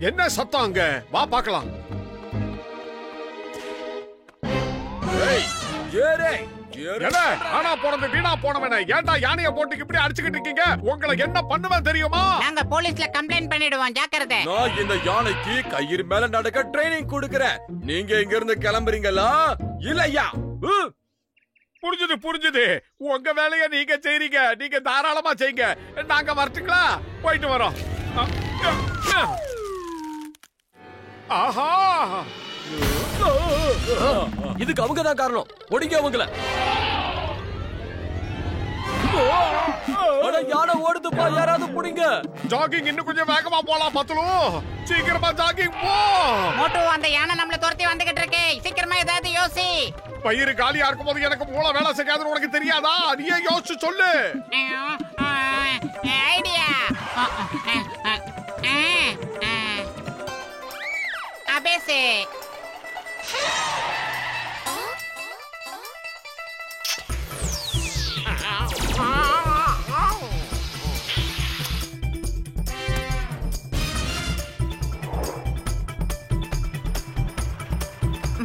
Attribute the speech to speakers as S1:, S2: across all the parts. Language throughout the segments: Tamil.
S1: என்ன சத்தம் அங்க? வா பார்க்கலாம். ஆனா போனது வீணா போனவன ஏன்டா யானைய போட்டு இப்படி அடிச்சுக்கிட்டு இருக்கீங்க? உங்களுக்கு என்ன பண்ணுவேன் தெரியுமா?
S2: நாங்க போலீஸ்ல கம்ப்ளைண்ட் பண்ணிடுவோம், ஜாக்கிரதை.
S3: நான் இந்த யானைக்கு கயிறு மேல நடக்க ட்ரைனிங் கொடுக்கறேன். நீங்க இங்க இருந்து கிளம்புறீங்களா இல்லையா?
S1: புரிஞ்சுது. உங்க வேலையை நீங்க செய்றீங்க. நீங்க தாராளமா செய்யுங்க. நாங்க வரட்டுங்களா? போயிட்டு வரோம். ஆஹா,
S3: இதுக்கு அவங்க தான் காரணம். ஒடிங்க அவங்கள. யானை ஓடுதுப்பா, யாராவது புடிங்க.
S1: ஜாகிங் இன்னும் கொஞ்சம் வேகமா போலாம் பத்துலு. சீக்கிரமா ஜாகிங் போ.
S2: மோட்டு, அந்த யானை நம்மள துரத்தி வந்துகிட்டு இருக்கு. சீக்கிரமா ஏதாவது யோசி.
S1: பயிறு காலியா இருக்கும் போது எனக்கு மூளை வேலை செய்யாதுன்னு உனக்கு தெரியாதா? நீயே யோசிச்சு சொல்லு.
S2: ஐடியா. அபேசே.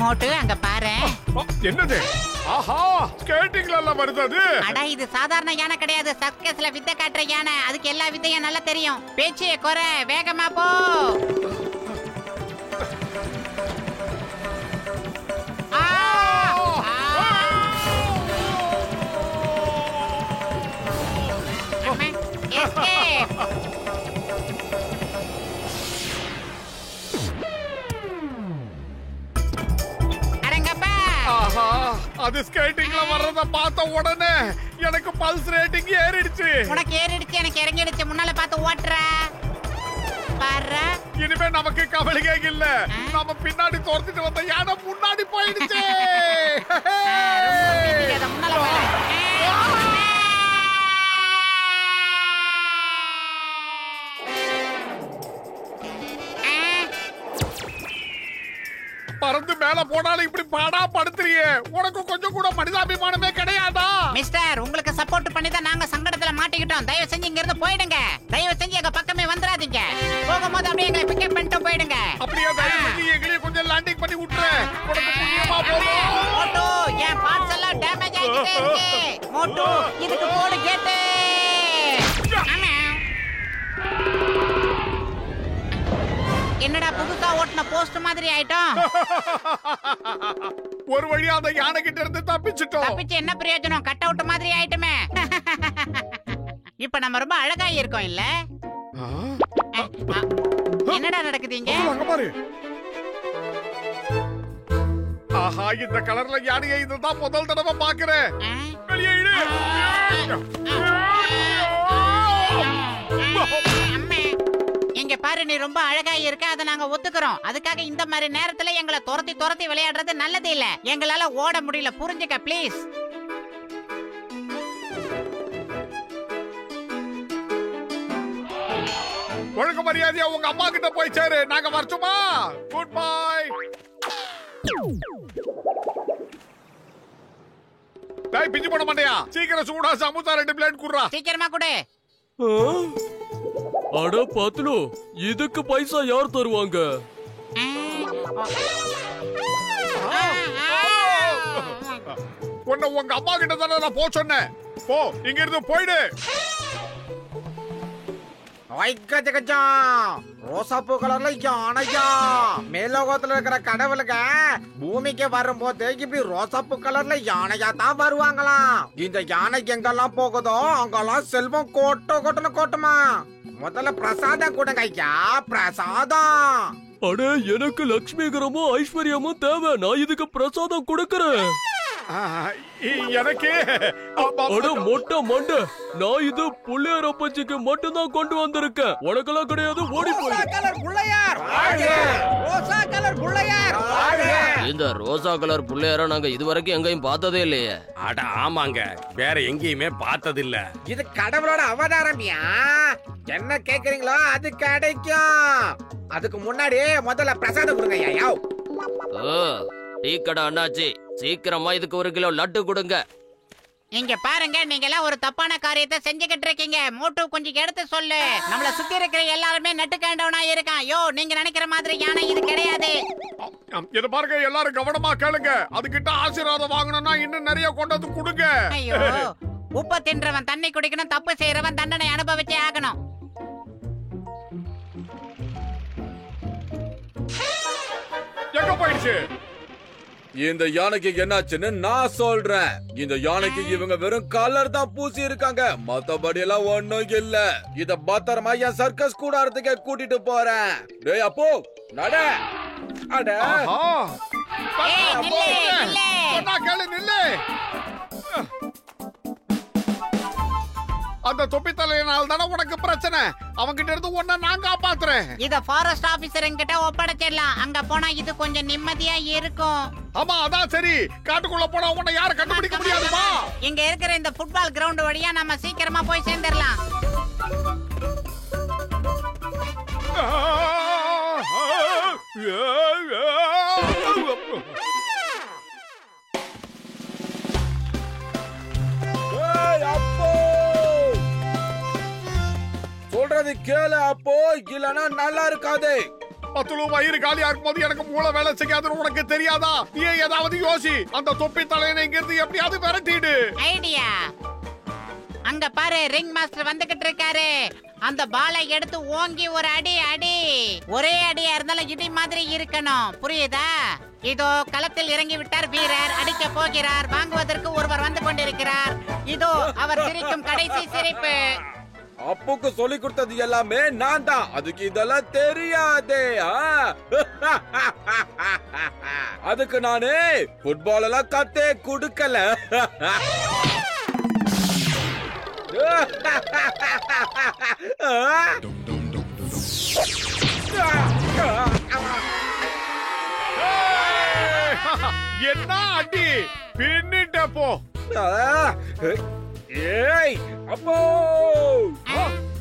S2: மோட்டு, அங்க பாரு.
S1: என்னது? ஆஹா, ஸ்கேட்டிங்ல எல்லாம் வருது அது.
S2: அட, இது சாதாரண யானை கிடையாது. சர்க்கஸ்ல வித்தை காட்டுற யானை. அதுக்கு எல்லா வித்தையும் நல்லா தெரியும். பேச்சே குறை, வேகமா போ.
S1: அது ஸ்கேட்டிங்ல வர்றத பார்த்த உடனே எனக்கு பல்ஸ் ரேட்டிங் ஏறிடுச்சு.
S2: உனக்கு ஏறிடுச்சு, எனக்கு இறங்கிடுச்சு. முன்னால பார்த்து ஓட்டுற பாரு.
S1: இனிமே நமக்கு கவலையே இல்ல. நம்ம பின்னாடி தோர்த்துட்டு வந்த யானை முன்னாடி போயிடுச்சு.
S2: முன்னால பாரு.
S1: பறந்து மேல போனாலும் இப்படி பாடா படுத்துறியே. உனக்கு கொஞ்சம் கூட மனிதாபிமானமே கிடையாதா?
S2: மிஸ்டர், உங்களுக்கு சப்போர்ட் பண்ணி தான் நாங்க சங்கடத்துல மாட்டிக்கிட்டோம். தயவு செஞ்சு இங்க இருந்து போயிடுங்க. தயவு செஞ்சு எங்க பக்கமே வந்துடாதீங்க. போகும்போது அப்படியே எங்களை பிக்கப் பண்ணிட்டு போயிடுங்க.
S1: அப்படியே தயவு செஞ்சு எங்களையும் கொஞ்சம் லேண்டிங் பண்ணி விட்டுரு. உனக்கு புண்ணியமா போகும்.
S2: மோட்டு, என் பார்ட்ஸ் எல்லாம் டேமேஜ் ஆகிட்டே இருக்கு. மோட்டு, இதுக்கு போடு கேட்டு. என்னடா புதுசா ஓட்டுன போஸ்ட் மாதிரி ஆயிட்டோம்.
S1: ஒரு வழியா அந்த யானை கிட்ட இருந்து தப்பிச்சிட்டோம்.
S2: தப்பிச்சு என்ன பிரயோஜனம்? கட் அவுட் மாதிரி ஆயிட்டுமே. இப்ப நம்ம ரொம்ப அழகா இருக்கோம் இல்ல? என்னடா நடக்குது இங்க?
S1: அங்க பாரு. ஆஹா, இந்த கலர்ல யானையை இதுதான் முதல் தடவை பாக்குறேன். வெளியே இடு.
S2: இங்க பாரு, நீ ரொம்ப அழகா இருக்க. அதை நாங்க ஒத்துக்கிறோம். அதுக்காக இந்த மாதிரி நேரத்துல எங்களை துரத்தி விளையாடுறது நல்லது இல்ல. எங்களால ஓட முடியல, புரிஞ்சுக்க ப்ளீஸ்.
S1: ஒழுங்கு மரியாதையா உங்க அம்மா கிட்ட போய் சேரு. நாங்க வரட்டுமா? Good bye. டேய், பிஞ்சு போட மாட்டியா? சீக்கிரம் சூடா சமோசா 2 பிளேட் குடுறா.
S2: சீக்கிரமா குடு.
S3: அட பத்லு, இதுக்கு பைசா யார் தருவாங்க?
S1: உன்னை உங்க அம்மா கிட்ட தானே நான் போ சொன்னேன். போ, இங்க இருந்து போயிடு.
S4: ரோசாப்பூ கலர்ல யானையா மேலோகத்துல இருக்கிற கடவுளுக்கு பூமிக்கு வரும்போது இப்படி ரோசாப்பூ கலர்ல யானையா தான் வருவாங்களாம். இந்த யானை எங்கெல்லாம் போகுதோ அங்கெல்லாம் செல்வம் கொட்டணும் கொட்டுமா. முதல்ல பிரசாதம் கொடுங்க ஐயா, பிரசாதம்.
S3: அட, எனக்கு லட்சுமிகரமும் ஐஸ்வர்யமும் தேவை. நான் இதுக்கு பிரசாதம் கொடுக்கறேன்.
S1: எனக்கு
S3: அட மொட்டை மண்ட, நான் இது புள்ளையாரப்பச்சிக்கு மட்டும் தான் கொண்டு வந்திருக்கேன். உனக்கெல்லாம் கிடையாது, ஓடி போய்.
S5: இந்த ரோசா கலர் புள்ளையார நாங்க இதுவரைக்கும் எங்கேயும் பார்த்ததே இல்லையே.
S6: அட ஆமாங்க, வேற எங்கேயுமே பார்த்தது இல்ல.
S4: இது கடவுளோட அவதாரம்யா. என்ன கேக்குறீங்களோ அது கிடைக்கும். அதுக்கு முன்னாடி முதல்ல பிரசாதம் கொடுங்க ஐயா.
S5: ஓ, டீ கடை அண்ணாச்சி, சீக்கிரமா இதுக்கு 1 கிலோ லட்டு கொடுங்க.
S2: இங்க பாருங்க, நீங்க எல்லாம் ஒரு தப்பான காரியத்தை செஞ்சுக்கிட்டு இருக்கீங்க. மோட்டு கொஞ்சம் எடுத்து சொல்லு. நம்மள சுத்தி இருக்கிற எல்லாருமே நட்டுக்காண்டவனா இருக்கான். யோ, நீங்க நினைக்கிற மாதிரி யானை இது கிடையாது.
S1: இது பாருங்க, எல்லாரும் கவனமா கேளுங்க. அதுகிட்ட ஆசீர்வாதம் வாங்கணும்னா இன்னும் நிறைய கொண்டு வந்து கொடுங்க.
S2: ஐயோ, உப்பு தின்றவன் தண்ணி குடிக்கணும், தப்பு செய்யறவன் தண்டனை அனுபவிச்சே ஆகணும்.
S1: எங்க போயிடுச்சு?
S7: இந்த யானைக்கு என்னாச்சுன்னு நான் சொல்றேன். இந்த யானைக்கு இவங்க வெறும் கலர் தான் பூசி இருக்காங்க, மத்தபடி எல்லாம் ஒண்ணும் இல்ல. இத பத்திரமா என் சர்க்கஸ் கூடாரத்துக்கு கூட்டிட்டு போறேன். டேய் அப்போ நட. அட
S1: ஆஹா.
S2: ஏய், நில்லு, நில்லு.
S1: சொன்னா கேளு, நில்லு. அந்த தொப்பி தலையினால தானே உனக்கு பிரச்சனை. அவங்கிட்ட இருந்து உன்னை நான் காப்பாத்துறேன்.
S2: இத ஃபாரஸ்ட் ஆபீசர் கிட்ட ஒப்படைச்சிடலாம். அங்க போனா இது கொஞ்சம் நிம்மதியா இருக்கும்.
S1: ஆமா, அதான் சரி. காட்டுக்குள்ள போனா உன்னை யாரும் கண்டுபிடிக்க முடியாதுமா.
S2: இங்க இருக்கிற இந்த ஃபுட்பால் கிரவுண்ட் வழியா நம்ம சீக்கிரமா போய் சேர்ந்துடலாம்.
S7: சொல்றது கேளு அப்போ, இல்லனா நல்லா இருக்காது.
S1: பத்துலு வயிறு காலியா இருக்கும்போது எனக்கு மூளை வேலை செய்யாதுன்னு உனக்கு தெரியாதா? நீ ஏதாவது யோசி. அந்த தொப்பி தலையனை இங்க இருந்து எப்படியாவது விரட்டிடு.
S2: ஐடியா. அங்க பாரு, ரிங் மாஸ்டர் வந்துகிட்டு இருக்காரு. அந்த பாலை எடுத்து ஓங்கி ஒரு அடி அடி. ஒரே அடியா இருந்தாலும் இடி மாதிரி இருக்கணும், புரியுதா? இதோ களத்தில் இறங்கி விட்டார் வீரர். அடிக்க போகிறார். வாங்குவதற்கு ஒருவர் வந்து கொண்டிருக்கிறார். இதோ அவர் சிரிக்கும் கடைசி சிரிப்பு.
S7: அப்புக்கு சொல்லி கொடுத்தது எல்லாமே நான் தான். அதுக்கு இதெல்லாம் தெரியாதே. அதுக்கு நானே ஃபுட்பால் எல்லாம் கத்தே கொடுக்கல.
S1: என்ன அடி பின்னிட்ட போ.
S7: ஏய் அப்போ,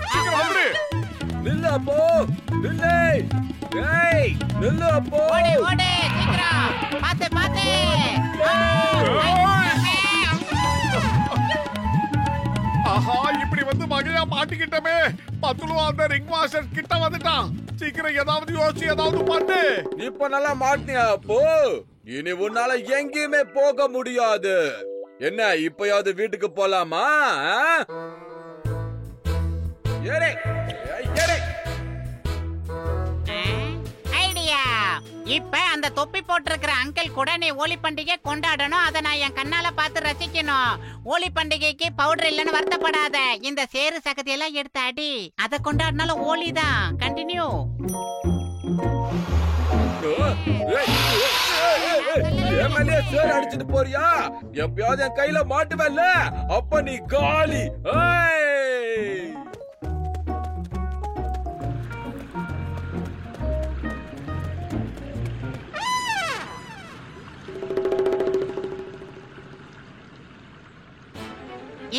S1: சீக்கிரம் வந்துடு.
S7: நில்லு அப்போ, நில்லு. ஏய் நில்லு அப்போ.
S2: ஓடு ஓடு, சீக்கிரம். பாத்து பாத்து.
S1: ஆஹா, இப்படி வந்து மகையா மாட்டிக்கிட்டமே. பத்துலு அந்த ரிங் மாஸ்டர் கிட்ட வந்துட்டான். சீக்கிரம் ஏதாவது யோசிச்சு ஏதாவது பண்ணு.
S7: இப்ப நல்லா மாட்டியா அப்போ? இனி உன்னால எங்கேயுமே போக முடியாது. என்ன, இப்பயாவது வீட்டுக்கு போலாமா? ஏறே ஏறே.
S2: ஐடியா. இப்ப அந்த தொப்பி போட்டிருக்கிற அங்கிள் கூட நீ ஹோலி பண்டிகை கொண்டாடணும். அதை நான் என் கண்ணால பார்த்து ரசிக்கணும். ஹோலி பண்டிகைக்கு பவுடர் இல்லைன்னு வருத்தப்படாத. இந்த சேரு சகதி எல்லாம் எடுத்து அடி. அதை கொண்டாடினாலும் ஹோலி தான். கண்டினியூ.
S7: ஏமலே சேர் அடிச்சிட்டு போறியா? எப்பயாவது என் கையில மாட்டுவல்ல, அப்ப நீ காலி.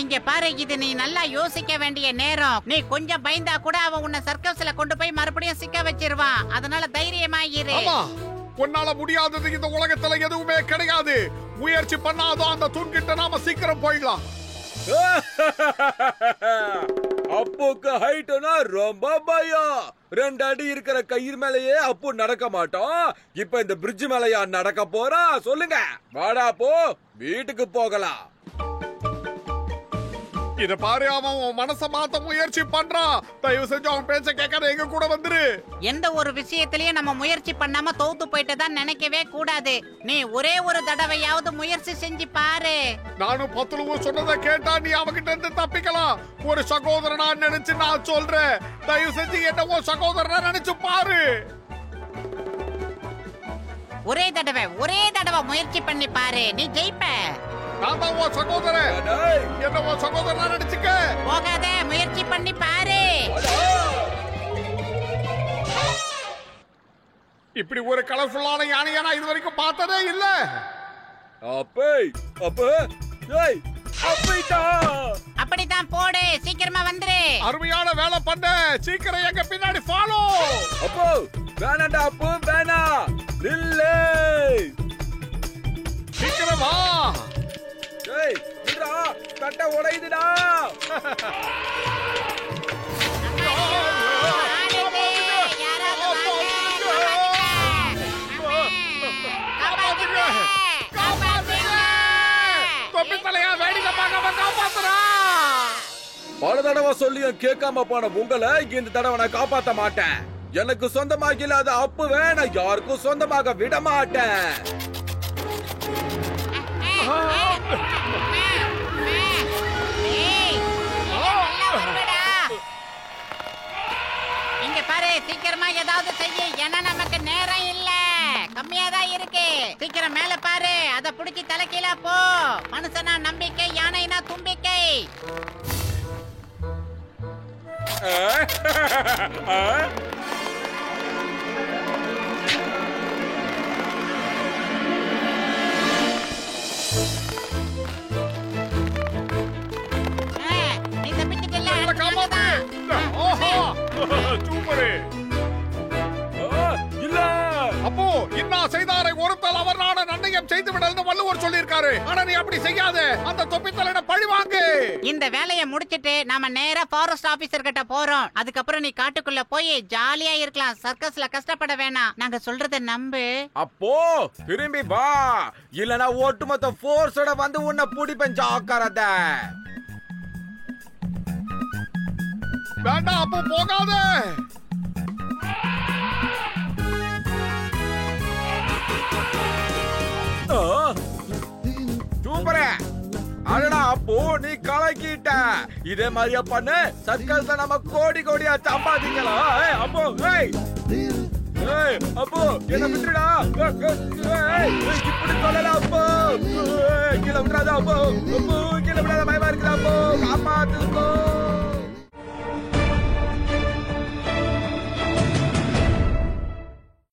S2: இங்க பாரு, இது நீ நல்லா யோசிக்க வேண்டிய நேரம். நீ கொஞ்சம் பயந்தா கூட அவன் உன்னை சர்க்கஸ்ல கொண்டு போய் மறுபடியும் சிக்க வச்சிருவான். அதனால தைரியமா இரு.
S1: ஆமா, உன்னால முடியாதது இந்த உலகத்துல எதுவுமே கிடையாது. முயற்சி பண்ணாதான் அந்த தூண்கிட்ட நாம சீக்கிரம் போயிடலாம்.
S7: அப்புக்கு ஹைட்னா ரொம்ப பயம். 2 அடி இருக்கிற கயிறு மேலேயே அப்பு நடக்க மாட்டோம். இப்ப இந்த பிரிட்ஜ் மேலயா நடக்க போறான்? சொல்லுங்க. வாடா போ, வீட்டுக்கு போகலாம்.
S1: இத பாரு, அவன் உன் மனச மாத்த முயற்சி பண்றான். தயவு செஞ்சு அவன் பேச்ச கேட்காத, எங்க கூட வந்துரு.
S2: எந்த ஒரு விஷயத்திலயும் நம்ம முயற்சி பண்ணாம தோத்து போயிட்டு தான் நினைக்கவே கூடாது. நீ ஒரே ஒரு தடவையாவது முயற்சி செஞ்சு பாரு.
S1: நானும் பத்துலுவும் சொன்னதை கேட்டா நீ அவகிட்ட இருந்து தப்பிக்கலாம். ஒரு சகோதரனா நினைச்சு நான் சொல்றேன். தயவு செஞ்சு என்ன உன் சகோதரனா நினைச்சு பாரு.
S2: ஒரே தடவை முயற்சி பண்ணி பாரு, நீ ஜெயிப்ப.
S1: நான் தான் உன் சகோதரன். என்ன உன் சகோதரனா நினைச்சுக்க.
S2: போகாத, முயற்சி பண்ணி பாரு.
S1: இப்படி ஒரு கலர்ஃபுல்லான யானையை நான் இது வரைக்கும் பார்த்ததே இல்ல.
S7: அப்பே அப்ப ஏய் அப்படிட்டா
S2: அப்படித்தான் போடு, சீக்கிரமா வந்துரு.
S1: அருமையான வேலை பண்ண. சீக்கிரம் எங்க பின்னாடி ஃபாலோ.
S7: அப்போ வேணாண்டா அப்பு வேணா நில்லு.
S1: சீக்கிரம் வா.
S7: ஏய் நில்றா, தட்ட உடையுதுடா.
S2: ஆடுது, யாராவது வாங்க, காப்பாத்துங்க. காப்பாத்துங்க.
S1: தொப்பி தலையா வேடிக்கை பார்க்காம காப்பாத்துறா.
S7: பல தடவை சொல்லியும் கேட்காம போன உங்களை இந்த தடவை நான் காப்பாத்த மாட்டேன். எனக்கு சொந்தமாக இல்லாத அப்பு வேணா யாருக்கும் சொந்தமாக விட மாட்டேன்.
S2: ஏய், நல்லா வருவடா. இங்க பாரு, சீக்கிரமா ஏதாவது செய்ய. ஏன்னா நமக்கு நேரம் இல்ல, கம்மியா தான் இருக்கு. சீக்கிரம் மேல பாரு, அத புடிச்சு தலைக்கீழ போ. மனுஷனா நம்பிக்கை, யானைனா தும்பிக்கை. நீ தப்பிச்சிட்டல,
S1: காப்பாத்து. ஓஹோ சூப்பர்.
S7: இல்ல
S1: அப்போ இன்னா செய்தாரை ஒருத்தல் அவர் நாட நன்னயம் செய்து விடல்னு வள்ளுவர் சொல்லியிருக்காரு. ஆனா நீ அப்படி செய்யாத. அந்த தொப்பி தலையிட பழி வாங்கு.
S2: இந்த வேலையை முடிச்சிட்டு நாம நேரா ஃபாரஸ்ட் ஆபீசர் கிட்ட போறோம். அதுக்கப்புறம் நீ காட்டுக்குள்ள போய் ஜாலியா இருக்கலாம். சர்க்கஸ்ல கஷ்டப்பட வேணாம். நாங்க சொல்றத நம்பு.
S4: அப்போ திரும்பி வா, இல்லனா ஒட்டுமொத்த போர்ஸோட வந்து உன்னை பிடிப்பேன். ஜாக்கிரத.
S1: வேண்டாம் அப்போ போகாத.
S4: சூப்பரே. அடடா அப்போ நீ கலக்கிட்ட. இதே மாதிரியா பண்ணு. சர்க்கஸ்ல நம்ம கோடி கோடியா சம்பாதிக்கலாம். அப்போ ஏய் ஏய் அப்போ என்ன விட்டுடா. இப்படி சொல்லல அப்போ. கீழே விட்டுறாத அப்போ. அப்போ கீழே